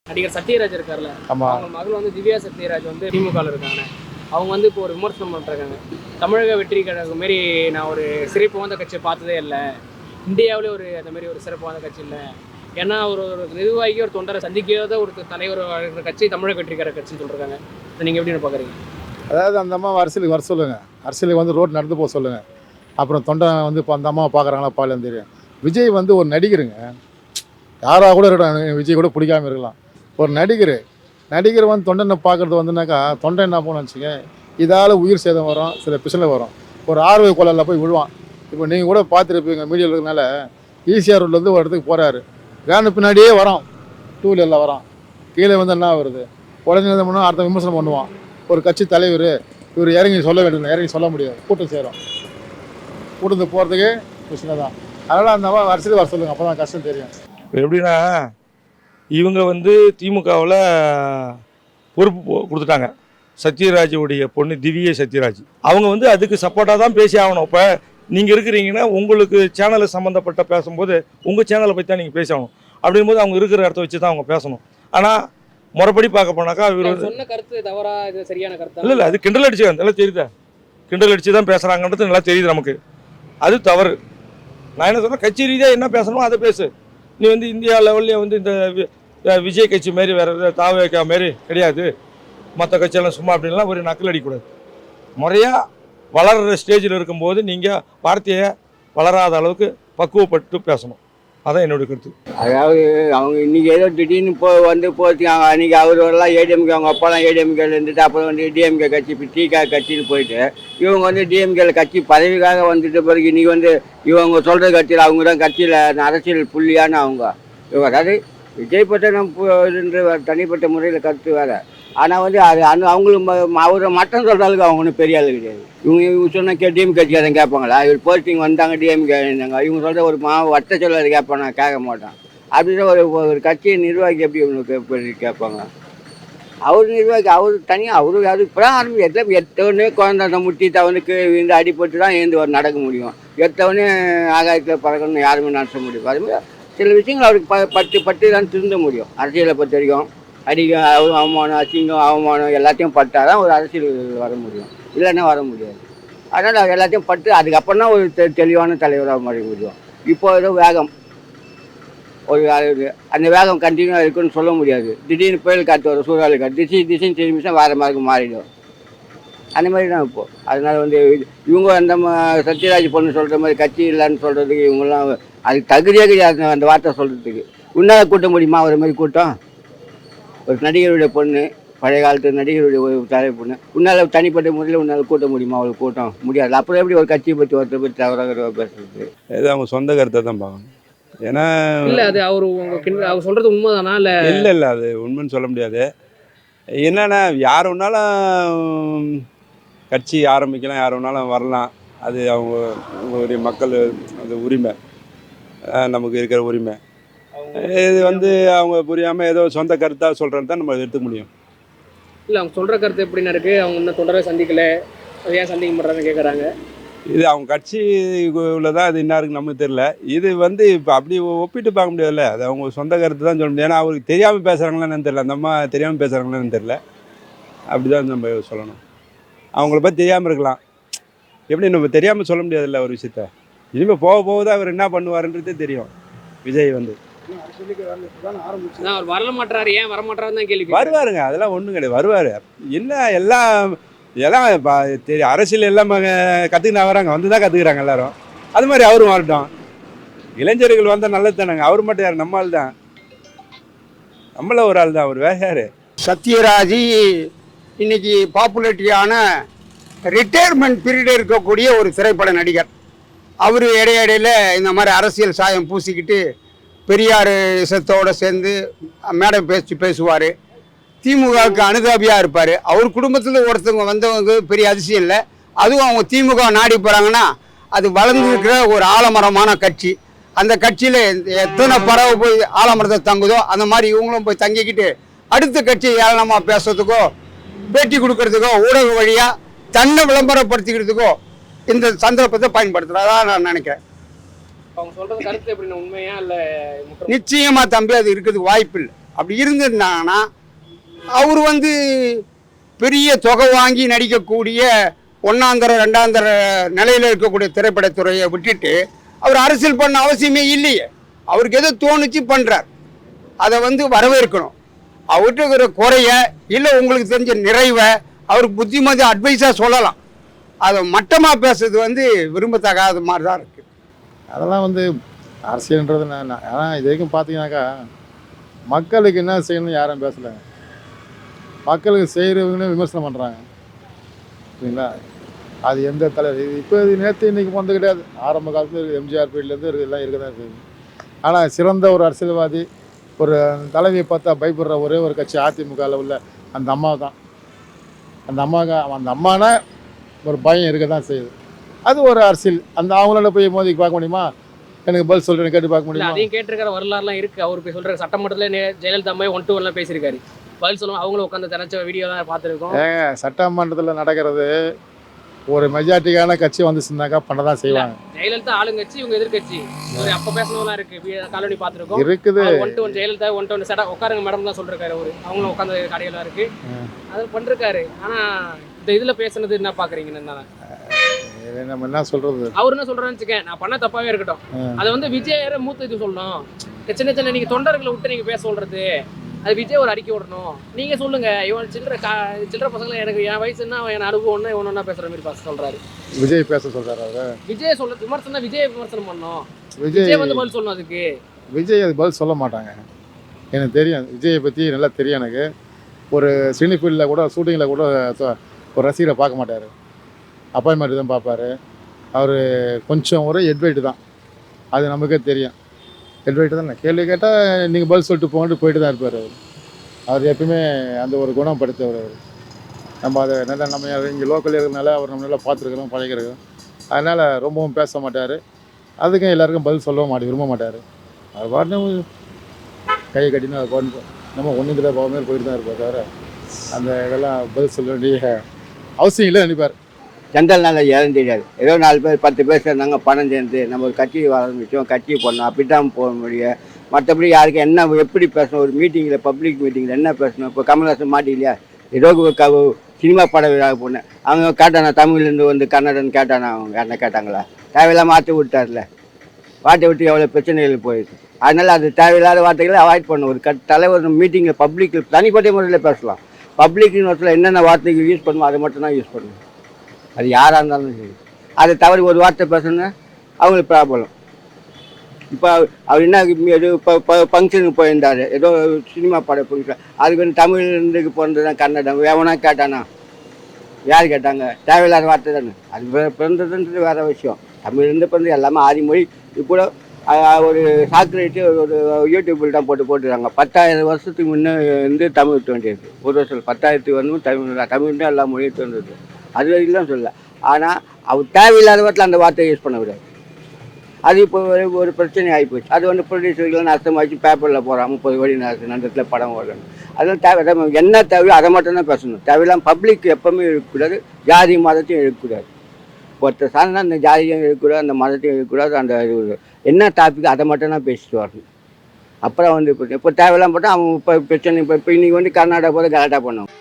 நடிகர் சத்யராஜ் இருக்கார்ல, ஆமா. அவங்க மகள் வந்து திவ்யா சத்யராஜ் வந்து திமுகவில் இருக்காங்க. அவங்க வந்து இப்போ ஒரு விமர்சனம் பண்ணிருக்காங்க. தமிழக வெற்றி கழகம் மாரி நான் ஒரு சிறப்பு வாய்ந்த கட்சியை பார்த்ததே இல்லை, இந்தியாவிலே ஒரு அந்த மாதிரி ஒரு சிறப்பு வாய்ந்த கட்சி இல்லை. ஏன்னா ஒரு நிர்வாகி ஒரு தொண்டரை சந்திக்காத ஒரு தலைவர் இருக்கிற கட்சி தமிழக வெற்றி கழக கட்சின்னு சொல்லிருக்காங்க. இதை நீங்கள் எப்படின்னு பார்க்குறீங்க? அதாவது அந்த அம்மா அரசியலுக்கு வர சொல்லுங்கள், அரசியலுக்கு வந்து ரோட் நடந்து போக சொல்லுங்கள். அப்புறம் தொண்டை வந்து இப்போ அந்த அம்மாவை பார்க்குறாங்களா பாலியம் தெரியும். விஜய் வந்து ஒரு நடிகருங்க, யாராக கூட இருக்கட்டும், விஜய் கூட பிடிக்காமல் இருக்கலாம். ஒரு நடிகர் வந்து தொண்டனை பார்க்குறது வந்துனாக்கா தொண்டை என்ன போகணும்னு வச்சுங்க, இதால் உயிர் சேதம் வரும், சில பிரச்சனை வரும். ஒரு ஆர்வ கொலையில் போய் விழுவான். இப்போ நீங்கள் கூட பார்த்துருப்பீங்க மீடியாவில் இருக்கனால, ஈசிஆர் ரோட்லேருந்து ஒரு இடத்துக்கு போகிறாரு, வேனு பின்னாடியே வரோம், டூ வீலரில் வரோம், கீழே வந்து என்ன வருது, உடனே என்ன பண்ணுவோம், அடுத்த விமர்சனம் பண்ணுவான். ஒரு கட்சி தலைவர் இவர் இறங்கி சொல்ல வேண்டியது, இறங்கி சொல்ல முடியாது, கூட்டம் சேரும், கூட்டத்து போகிறதுக்கு பிரச்சனை தான். அதனால் அந்த மாதிரி அரசியல் வர சொல்லுங்கள், அப்போ தான் கஷ்டம் தெரியும். எப்படின்னா இவங்க வந்து திமுகவில் பொறுப்பு கொடுத்துட்டாங்க. சத்யராஜுடைய பொண்ணு திவ்யா சத்யராஜ் அவங்க வந்து அதுக்கு சப்போர்ட்டாக தான் பேசி ஆகணும். இப்போ நீங்கள் இருக்கிறீங்கன்னா உங்களுக்கு சேனலை சம்மந்தப்பட்ட பேசும்போது உங்கள் சேனலை பற்றி தான் நீங்கள் பேசி ஆகணும். அப்படிங்கும்போது அவங்க இருக்கிற இடத்த வச்சு தான் அவங்க பேசணும். ஆனால் முறைப்படி பார்க்க போனாக்கா இவர் சொன்ன கருத்து தவறா, இது சரியான கருத்து இல்லை அது கிண்டல் அடிச்சு நல்லா தெரியுதா, கிண்டல் அடிச்சு தான் பேசுகிறாங்கன்றது நல்லா தெரியுது நமக்கு. அது தவறு. நான் என்ன சொல்கிறேன், கட்சி ரீதியாக என்ன பேசணுமோ அதை பேசு. நீ வந்து இந்தியா லெவல்லே வந்து இந்த விஜய் கட்சி மாரி வேறு தாவேக்கா மாரி கிடையாது, மற்ற கட்சியெல்லாம் சும்மா அப்படின்லாம் ஒரு நக்கல் அடிக்கக்கூடாது. முறையாக வளர்கிற ஸ்டேஜில் இருக்கும்போது நீங்கள் வார்த்தையை வளராத அளவுக்கு பக்குவப்பட்டு பேசணும். அதான் என்னுடைய கருத்து. அதாவது அவங்க இன்றைக்கி ஏதோ திடீர்னு போச்சுக்காங்க. அன்றைக்கி அவரெல்லாம் ஏடிஎம்கே, அவங்க அப்பாலாம் ஏடிஎம்கேல இருந்துட்டு அப்புறம் வந்து டிஎம்கே கட்சி, இப்போ டிகா கட்சின்னு போயிட்டு இவங்க வந்து டிஎம்கேல கட்சி பதவிக்காக வந்துட்டு பிறகு இன்றைக்கி வந்து இவங்க சொல்கிற கட்சியில் அவங்க தான் கட்சியில் அரசியல் புள்ளியான இவங்க. அதாவது விஜய் பட்ட நம்ம தனிப்பட்ட முறையில் கருத்து வேறு. ஆனால் வந்து அது அவங்களும் அவரை மட்டம் சொல்கிறாளுக்கு அவங்க ஒன்றும் பெரிய ஆள் கிடையாது. இவங்க சொன்னால் டிஎம் கட்சிக்காரன் கேட்பாங்களா, இவர் போஸ்டிங் வந்தாங்க டிஎம்கே இருந்தாங்க, இவங்க சொல்கிற ஒரு வட்ட சொல்லாது கேட்பான், நான் கேட்க மாட்டான். அப்படின்னு ஒரு கட்சியை நிர்வாகி எப்படி இவங்களுக்கு கேட்பாங்க? அவர் நிர்வாகி, அவர் தனியாக அவரு அது இப்போ தான் ஆரம்பி எத்தவொடனே குழந்தை முட்டி தவனுக்கு இந்த அடிப்பட்டு தான் எழுந்து ஒரு நடக்க முடியும். எத்தவொடனே ஆகாயத்தில் பறக்கணும்னு யாருமே நடத்த முடியும். அதுமாதிரி சில விஷயங்கள் அவருக்கு பட்டு தான் திருந்த முடியும். அரசியலை பொறுத்த வரைக்கும் அவமானம், அசிங்கம், அவமானம் எல்லாத்தையும் பட்டால் தான் ஒரு அரசியல் வர முடியும், இல்லைன்னா வர முடியாது. அதனால் எல்லாத்தையும் பட்டு அதுக்கப்புறம் தான் ஒரு தெளிவான தலைவராக மாற முடியும். இப்போ ஏதோ வேகம், ஒரு அந்த வேகம் கண்டினியூவாக இருக்குன்னு சொல்ல முடியாது. திடீர்னு புயல் காற்று வரும், சூறாவளி காற்று, திசைன்னு திரும்பிச்சா வேறு மாதிரி மாறிடும். அந்த மாதிரி தான் இப்போது. அதனால் வந்து இவங்க அந்த சத்யராஜ் பொண்ணு சொல்கிற மாதிரி கட்சி இல்லைன்னு சொல்கிறதுக்கு இவங்கெல்லாம் அதுக்கு தகுதியாக கிடையாது. அந்த வார்த்தை சொல்கிறதுக்கு உன்னால் கூட்ட முடியுமா? ஒரு மாதிரி கூட்டம் ஒரு நடிகருடைய பொண்ணு, பழைய காலத்து நடிகருடைய ஒரு தலைவர் பொண்ணு, உன்னால் தனிப்பட்ட முறையில் உன்னால் கூட்ட முடியுமா? அவளுக்கு கூட்டம் முடியாது. அப்புறம் எப்படி ஒரு கட்சியை பற்றி ஒருத்தர் பற்றி தவறாக பேசுறது? இது அவங்க சொந்த கருத்தை தான் பார்க்கணும். ஏன்னா இல்லை அது அவர் சொல்கிறது உண்மை தானா? இல்லை அது உண்மைன்னு சொல்ல முடியாது. என்னென்னா யார் வேணாலும் கட்சி ஆரம்பிக்கலாம், யார் வேணாலும் வரலாம். அது அவங்க மக்கள் அது உரிமை, நமக்கு இருக்கிற உரிமை. இது வந்து அவங்க புரியாமல் ஏதோ சொந்த கருத்தாக சொல்கிறது தான் நம்ம எடுத்துக்க முடியும். இல்லை அவங்க சொல்கிற கருத்து எப்படின்னு இருக்குது, அவங்க இன்னும் தொடரை சந்திக்கலை, அது ஏன் சந்திக்க மாட்டாங்கன்னு கேட்குறாங்க. இது அவங்க கட்சி தான், அது என்ன இருக்குன்னு நமக்கு தெரியல. இது வந்து இப்போ அப்படி ஒப்பிட்டு பார்க்க முடியாதுல்ல, அது அவங்க சொந்த கருத்து தான் சொல்ல முடியும். ஏன்னா அவருக்கு தெரியாமல் பேசுகிறாங்களான்னு தெரியல, அந்த அம்மா தெரியாமல் பேசுகிறாங்களான்னு தெரியல. அப்படி தான் நம்ம சொல்லணும். அவங்கள பற்றி தெரியாமல் இருக்கலாம், எப்படி நம்ம தெரியாமல் சொல்ல முடியாதுல்ல ஒரு விஷயத்த. இனிமேல் போக போக தான் அவர் என்ன பண்ணுவாருன்றதே தெரியும். விஜய் வந்து அவர் வரல மாட்டாரு, ஏன் வர மாட்டாருன்னு தான் கேள்வி. வருவாருங்க, அதெல்லாம் ஒன்றும் கிடையாது, வருவார். என்ன எல்லாம் தெரியும், அரசியல் எல்லாம் கற்றுக்கினா வராங்க, வந்து தான் கற்றுக்குறாங்க எல்லாரும். அது மாதிரி அவரும் வரட்டும். இளைஞர்கள் வந்தால் நல்லது தானேங்க. அவர் மட்டும் யார், நம்ம ஆள் தான், நம்மள ஒரு ஆள் தான், அவர் வேற யார்? சத்யராஜ் இன்னைக்கு பாப்புலாரிட்டியான ரிட்டையர்மெண்ட் பீரியட் இருக்கக்கூடிய ஒரு திரைப்பட நடிகர். அவர் இடையில இந்த மாதிரி அரசியல் சாயம் பூசிக்கிட்டு பெரியார் இசத்தோடு சேர்ந்து மேடை பேசுவார். திமுகவுக்கு அனுதாபியாக இருப்பார். அவர் குடும்பத்தில் ஒருத்தவங்க வந்தவங்க பெரிய அதிசயம் இல்லை. அதுவும் அவங்க திமுக நாடி போகிறாங்கன்னா அது வளர்ந்துருக்கிற ஒரு ஆலமரமான கட்சி. அந்த கட்சியில் எத்தனை பறவை போய் ஆலமரத்தை தங்குதோ அந்த மாதிரி இவங்களும் போய் தங்கிக்கிட்டு அடுத்த கட்சியை ஏளனமாக பேசுறதுக்கோ பேட்டி கொடுக்கறதுக்கோ ஊடக வழியாக தன்னை விளம்பரப்படுத்திக்கிறதுக்கோ இந்த சந்தர்ப்பத்தை பயன்படுத்துகிறதா நான் நினைக்கிறேன். அவங்க சொல்றது கருத்து எப்படின்னா உண்மையா இல்லை? நிச்சயமாக தம்பி அது இருக்கிறதுக்கு வாய்ப்பு இல்லை. அப்படி இருந்திருந்தாங்கன்னா அவர் வந்து பெரிய தொகை வாங்கி நடிக்கக்கூடிய ஒன்றாந்தர ரெண்டாந்தர நிலையில் இருக்கக்கூடிய திரைப்படத்துறையை விட்டுட்டு அவர் அரசியல் பண்ண அவசியமே இல்லையே. அவருக்கு எதோ தோணுச்சு பண்ணுறார். அதை வந்து வரவேற்கணும். அவர்கிட்ட இருக்கிற குறைய இல்லை உங்களுக்கு தெரிஞ்ச நிறைவை அவருக்கு புத்திமதி அட்வைஸாக சொல்லலாம். அதை மட்டமாக பேசுறது வந்து விரும்பத்தகாத மாதிரி தான் இருக்குது. அதெல்லாம் வந்து அரசியல்ன்றது ஆனால் இது வரைக்கும் பார்த்தீங்கன்னாக்கா மக்களுக்கு என்ன செய்யணும்னு யாரும் பேசலைங்க. மக்களுக்கு செய்கிறவங்கன்னு விமர்சனம் பண்ணுறாங்க. சரிங்களா? அது எந்த தலைவர் இப்போ நேற்று இன்றைக்கி வந்து கிடையாது. ஆரம்ப காலத்தில் எம்ஜிஆர் பீரியட்லேருந்து எல்லாம் இருக்க தான் இருக்குது. ஆனால் சிறந்த ஒரு அரசியல்வாதி, ஒரு தலைவியை பார்த்தா பயப்படுற ஒரே ஒரு கட்சி அதிமுகவில் உள்ள அந்த அம்மா தான். அந்த அம்மானா ஒரு பயம் இருக்க தான் செய்யுது. அது ஒரு அரசியல். அந்த அவங்களோட போய் மோதி பார்க்க முடியுமா? எனக்கு பதில் சொல்கிறேன்னு கேட்டு பார்க்க முடியுமா? அதையும் கேட்டிருக்கிற வரலாறுலாம் இருக்குது. அவர் போய் சொல்கிற சட்டமன்றத்தில் ஜெயலலிதா அம்மாவை 1-to-1 பேசியிருக்காரு. பதில் சொல்லுவோம். அவங்களும் உட்காந்து தினச்ச வீடியோ தான் பார்த்துருக்கோம். சட்டமன்றத்தில் நடக்கிறது ஒரு மெஜாரிட்டிக்கான கட்சி வந்துச்சுனாக்கா பண்ண தான் செய்வாங்க. ஜெயலலிதா ஆளுங்கட்சி, இவங்க எதிர்கட்சி. ஒரு அப்போ பேசணும்லாம் இருக்குது. காலனி பார்த்துருக்கோம். இருக்குது 1-to-1 ஜெயலலிதா 1-to-1 செட்டா உட்காருங்க மேடம் தான் சொல்லிருக்காரு. அவங்களும் உட்காந்து கடையெல்லாம் இருக்குது. அது பண்ணிருக்காரு. ஆனால் இந்த இதில் பேசுனது என்ன பார்க்குறீங்கன்னு நம்ம என்ன சொல்கிறது? அவர் என்ன சொல்கிறேன்னு வச்சுக்கேன், நான் பண்ண தப்பாகவே இருக்கட்டும். அதை வந்து விஜய் மூத்த இது சொல்லணும். சின்ன சின்ன நீங்கள் தொண்டர்களை விட்டு நீங்கள் பேச சொல்கிறது, அது விஜய் ஒரு அறிக்கை விடணும். நீங்கள் சொல்லுங்கள், இவன் சில்லற பசங்களை எனக்கு என் வயசுன்னா என் அனுபவம் ஒன்று இவன் ஒன்றா பேசுகிற மாதிரி பேச சொல்கிறாரு. விஜய் பேச சொல்கிறாரு. அவர் விஜய் சொல்ல விமர்சனம் விஜய் விமர்சனம் பண்ணணும். விஜய் வந்து பதில் சொல்லணும். அதுக்கு விஜய் அது பதில் சொல்ல மாட்டாங்க. எனக்கு தெரியும், விஜயை பற்றி நல்லா தெரியும் எனக்கு. ஒரு சினி ஃபீல்டில் கூட ஷூட்டிங்கில் கூட ஒரு ரசிகரை பார்க்க மாட்டார். அப்பாயின்மெண்ட் தான் பார்ப்பார். அவர் கொஞ்சம் ஒரு ஹெட்வைட்டு தான். அது நமக்கே தெரியும். ஹெட்வைட்டு தான். கேள்வி கேட்டால் நீங்கள் பதில் சொல்லிட்டு போங்கட்டு போயிட்டு தான் இருப்பார். அவர் எப்பயுமே அந்த ஒரு குணம் படுத்தவர். நம்ம அதை நல்லா நம்ம இங்கே லோக்கல் இருக்கிறதுனால அவர் நம்ம நல்லா பார்த்துருக்குறோம், பழகிறோம். அதனால் ரொம்பவும் பேச மாட்டார். அதுக்கும் எல்லாருக்கும் பதில் சொல்லவும் விரும்ப மாட்டார். அவர் பாட்டு கையை கட்டினா அது பாட்டு நம்ம ஒன்றும் தெரியாத போகாமல் போயிட்டு தான் இருப்பார். தவிர அந்த இதெல்லாம் பதில் சொல்ல வேண்டிய அவசியம் இல்லை நினைப்பார். ஜென்ரல் நாலேஜ் யாரும் தெரியாது. ஏதோ 4 பேர் 10 பேர் சேர்ந்தாங்க, பணம் சேர்ந்து நம்ம ஒரு கட்சி ஆரம்பித்தோம், கட்சி பண்ணோம், அப்படி தான் போக முடியும். மற்றபடி யாருக்கு என்ன எப்படி பேசணும், ஒரு மீட்டிங்கில் பப்ளிக் மீட்டிங்கில் என்ன பேசணும். இப்போ கமல்ஹாசன் மாட்டிலையா, ஏதோ சினிமா பட விழா போனேன், அவங்க கேட்டானா தமிழ்லேருந்து வந்து கன்னடன் கேட்டானா, அவங்க என்ன கேட்டாங்களா? தேவையில்லாம மாற்றி விட்டார்ல. வார்த்தை விட்டு எவ்வளோ பிரச்சனைகள் போயிடுது. அதனால் அது தேவையில்லாத வார்த்தைகளை அவாய்ட் பண்ணணும். ஒரு தலைவர் மீட்டிங்கில் பப்ளிக்கில் தனிப்பட்ட முறையில் பேசலாம். பப்ளிக் நோட்டில் என்னென்ன வார்த்தைகள் யூஸ் பண்ணுமோ அதை மட்டும் தான் யூஸ் பண்ணணும். அது யாராக இருந்தாலும் சரி. அதை தவறி ஒரு வார்த்தை பேசணுன்னா அவங்களுக்கு ப்ராப்ளம். இப்போ அவர் என்ன இப்போ ஃபங்க்ஷனுக்கு போயிருந்தார், ஏதோ சினிமா படம் ஃபங்க்ஷன், அதுக்கு வந்து தமிழ்லேருந்து பிறந்தது தான் கன்னடம். எவனா கேட்டானா? யார் கேட்டாங்க? தேவையில்லாத வார்த்தை தானே. அது பிறந்ததுன்றது வேறு விஷயம். தமிழ்லேருந்து பிறந்து எல்லாமே ஆதி மொழி. இப்போ ஒரு சாக்ரேட்டு ஒரு யூடியூப்பில் தான் போட்டுருக்காங்க. 10,000 வருஷத்துக்கு முன்னே வந்து தமிழ் தோன்றியது. ஒரு வருஷம் 10,000 வந்து தமிழ் தான் எல்லா மொழியும் தோன்றுது. அது வரைக்கும் சொல்ல. ஆனால் அவர் தேவையில்லாத வார்த்தையில் அந்த வார்த்தையை யூஸ் பண்ண விடாது. அது இப்போ ஒரு பிரச்சனை ஆகிப்போச்சு. அது வந்து ப்ரொடியூசர்கள் நஷ்டமாச்சு பேப்பரில் போகிறான் 30 கோடி நஷ்டத்தில் படம் ஓடணும். அதெல்லாம் தேவை என்ன தேவையோ அதை மட்டும்தான் பேசணும். தேவையில்லாமல் பப்ளிக் எப்போவுமே இருக்கக்கூடாது. ஜாதி மதத்தையும் இருக்கக்கூடாது. ஒருத்தர் சார்ந்தால் அந்த ஜாதியும் இருக்கக்கூடாது, அந்த மதத்தையும் இருக்கக்கூடாது. அந்த என்ன டாபிக் அதை மட்டும்தான் பேசிட்டு வரணும். அப்புறம் வந்து இப்போ தேவையில்லாம போட்டால் அவன் இப்போ பிரச்சனை. இப்போ இன்றைக்கி வந்து கர்நாடகா போல கரெக்டாக பண்ணுவான்.